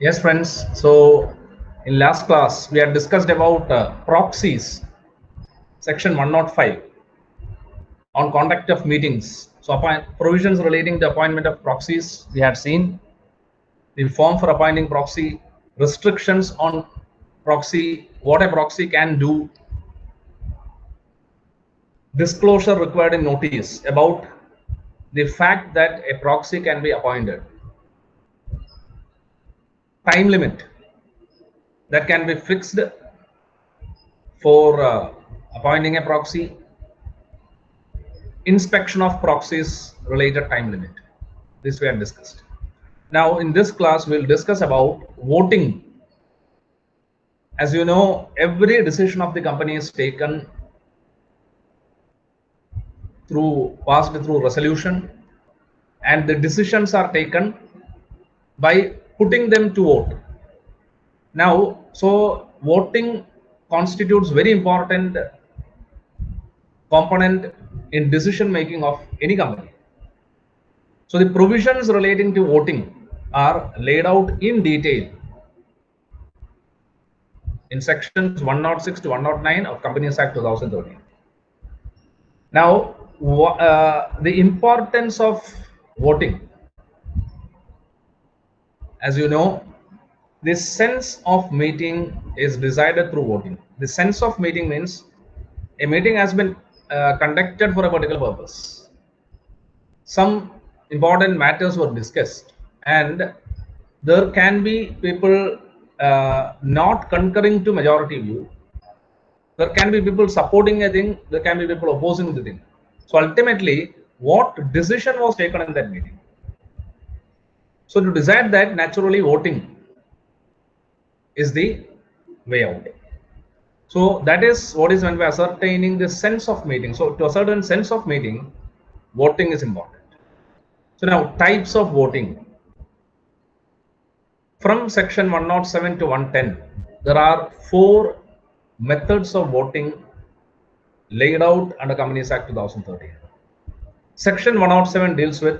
Yes, friends. So, in last class, we had discussed about proxies, section 105, on conduct of meetings. So, provisions relating to appointment of proxies, we had seen the form for appointing proxy, restrictions on proxy, what a proxy can do, disclosure required in notice about the fact that a proxy can be appointed, time limit that can be fixed for appointing a proxy, inspection of proxies related time limit. This we have discussed. Now in this class we'll discuss about voting. As you know, every decision of the company is taken passed through resolution, and the decisions are taken by putting them to vote. Now, so voting constitutes very important component in decision making of any company. So the provisions relating to voting are laid out in detail in sections 106 to 109 of Companies Act 2013. Now, the importance of voting, as you know, the sense of meeting is decided through voting. The sense of meeting means a meeting has been conducted for a particular purpose. Some important matters were discussed, and there can be people not concurring to majority view. There can be people supporting a thing, there can be people opposing the thing. So ultimately, what decision was taken in that meeting? So to decide that, naturally voting is the way out. So that is what is meant by ascertaining the sense of meeting. So to a certain sense of meeting, voting is important. So now types of voting. From section 107 to 110, there are 4 methods of voting laid out under Companies Act 2013. Section 107 deals with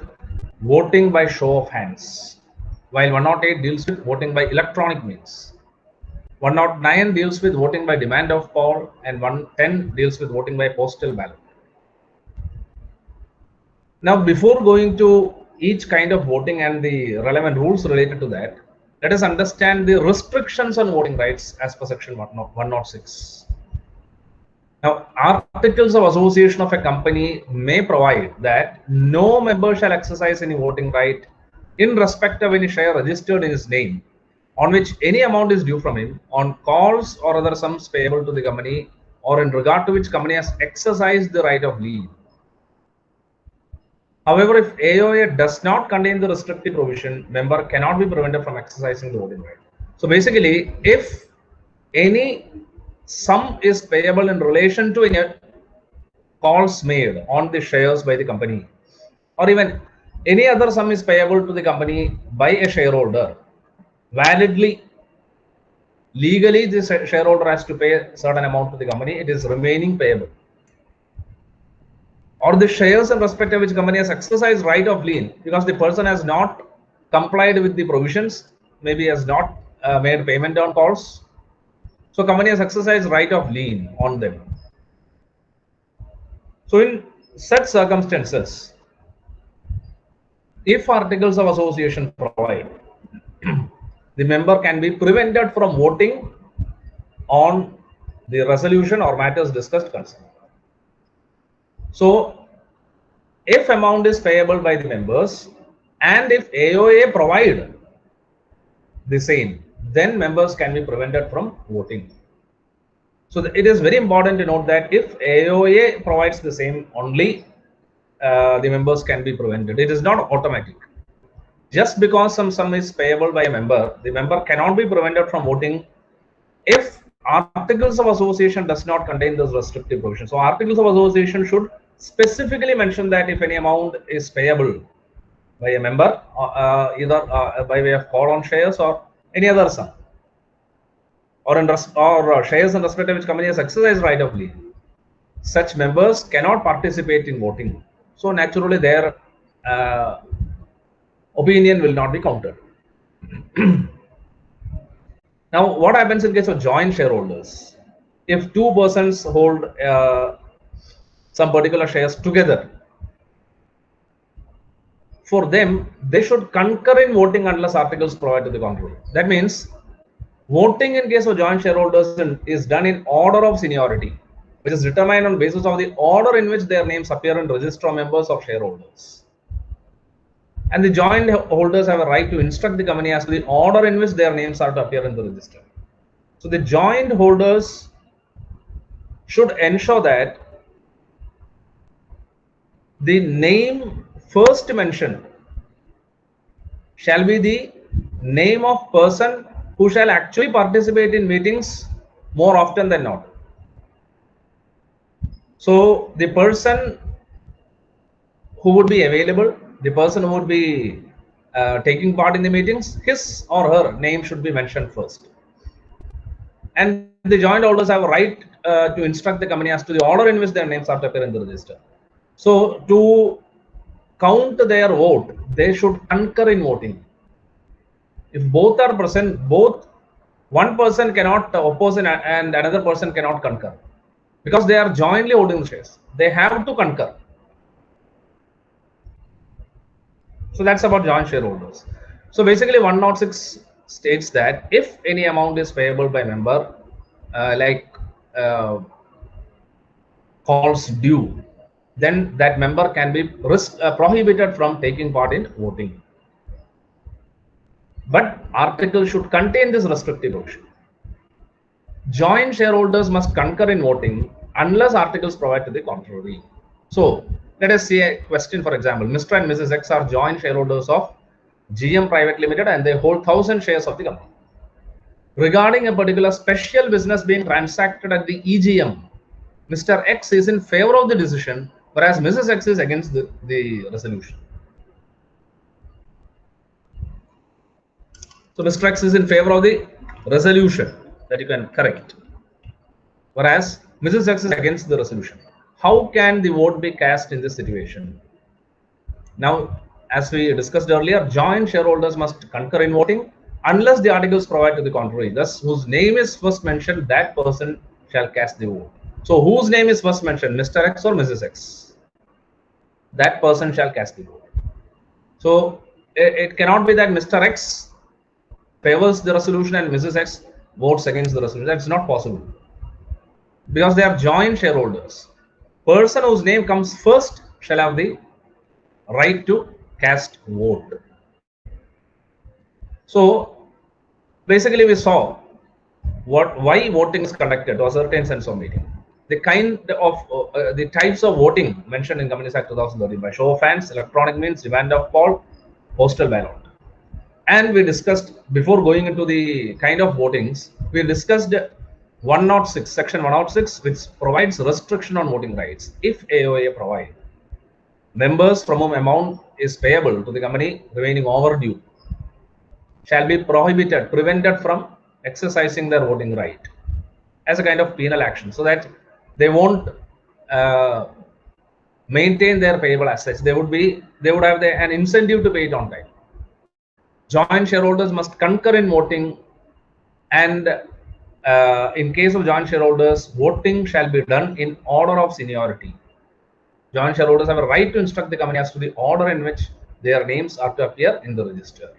voting by show of hands, while 108 deals with voting by electronic means. 109 deals with voting by demand of poll, and 110 deals with voting by postal ballot. Now, before going to each kind of voting and the relevant rules related to that, let us understand the restrictions on voting rights as per section 106. Now, articles of association of a company may provide that no member shall exercise any voting right in respect of any share registered in his name, on which any amount is due from him, on calls or other sums payable to the company, or in regard to which company has exercised the right of lien. However, if AOA does not contain the restrictive provision, member cannot be prevented from exercising the voting right. So basically, if any sum is payable in relation to any calls made on the shares by the company, or even any other sum is payable to the company by a shareholder, validly, legally, the shareholder has to pay a certain amount to the company, it is remaining payable. Or the shares in respect of which company has exercised right of lien because the person has not complied with the provisions, maybe has not made payment on calls. So company has exercised right of lien on them. So in such circumstances, if articles of association provide, the member can be prevented from voting on the resolution or matters discussed concerning. So if amount is payable by the members and if AOA provide the same, then members can be prevented from voting. So it is very important to note that if AOA provides the same, only the members can be prevented. It is not automatic. Just because some sum is payable by a member, the member cannot be prevented from voting if articles of association does not contain this restrictive provision. So articles of association should specifically mention that if any amount is payable by a member, either by way of call on shares or any other sum, or shares in respect of which company has exercised right of lien, such members cannot participate in voting. So naturally, their opinion will not be counted. Now, what happens in case of joint shareholders? If two persons hold some particular shares together, for them, they should concur in voting unless articles provide to the contrary. That means voting in case of joint shareholders is done in order of seniority, which is determined on basis of the order in which their names appear in register of members of shareholders. And the joint holders have a right to instruct the company as to the order in which their names are to appear in the register. So the joint holders should ensure that the name first mentioned shall be the name of person who shall actually participate in meetings more often than not. So the person who would be available, the person who would be taking part in the meetings, his or her name should be mentioned first. And the joint holders have a right to instruct the company as to the order in which their names are to appear in the register. So to count their vote, they should concur in voting. If both are present, one person cannot oppose and another person cannot concur, because they are jointly holding the shares. They have to concur. So that's about joint shareholders. So basically 106 states that if any amount is payable by member, calls due, then that member can be prohibited from taking part in voting. But article should contain this restrictive provision. Joint shareholders must concur in voting unless articles provide to the contrary. So let us see a question. For example, Mr. and Mrs. X are joint shareholders of GM Private Limited and they hold 1,000 shares of the company. Regarding a particular special business being transacted at the EGM, Mr. X is in favor of the decision, whereas Mrs. X is against the resolution. So Mr. X is in favor of the resolution that you can correct, whereas Mrs. X is against the resolution. How can the vote be cast in this situation? Now, as we discussed earlier, joint shareholders must concur in voting unless the articles provide to the contrary. Thus, whose name is first mentioned, that person shall cast the vote. So, whose name is first mentioned, Mr. X or Mrs. X? That person shall cast the vote. So, it cannot be that Mr. X favors the resolution and Mrs. X votes against the resolution. That's not possible, because they are joint shareholders. Person whose name comes first shall have the right to cast vote. So basically we saw why voting is conducted to ascertain sense of meeting. The kind of the types of voting mentioned in Companies Act 2013 by show of hands, electronic means, demand of poll, postal ballot. And we discussed, before going into the kind of votings, we discussed 106, section 106, which provides restriction on voting rights. If AOA provide, members from whom amount is payable to the company remaining overdue shall be prevented from exercising their voting right as a kind of penal action, so that they won't maintain their payable assets. They would have an incentive to pay it on time. Joint shareholders must concur in voting, and in case of joint shareholders, voting shall be done in order of seniority. Joint shareholders have a right to instruct the company as to the order in which their names are to appear in the register.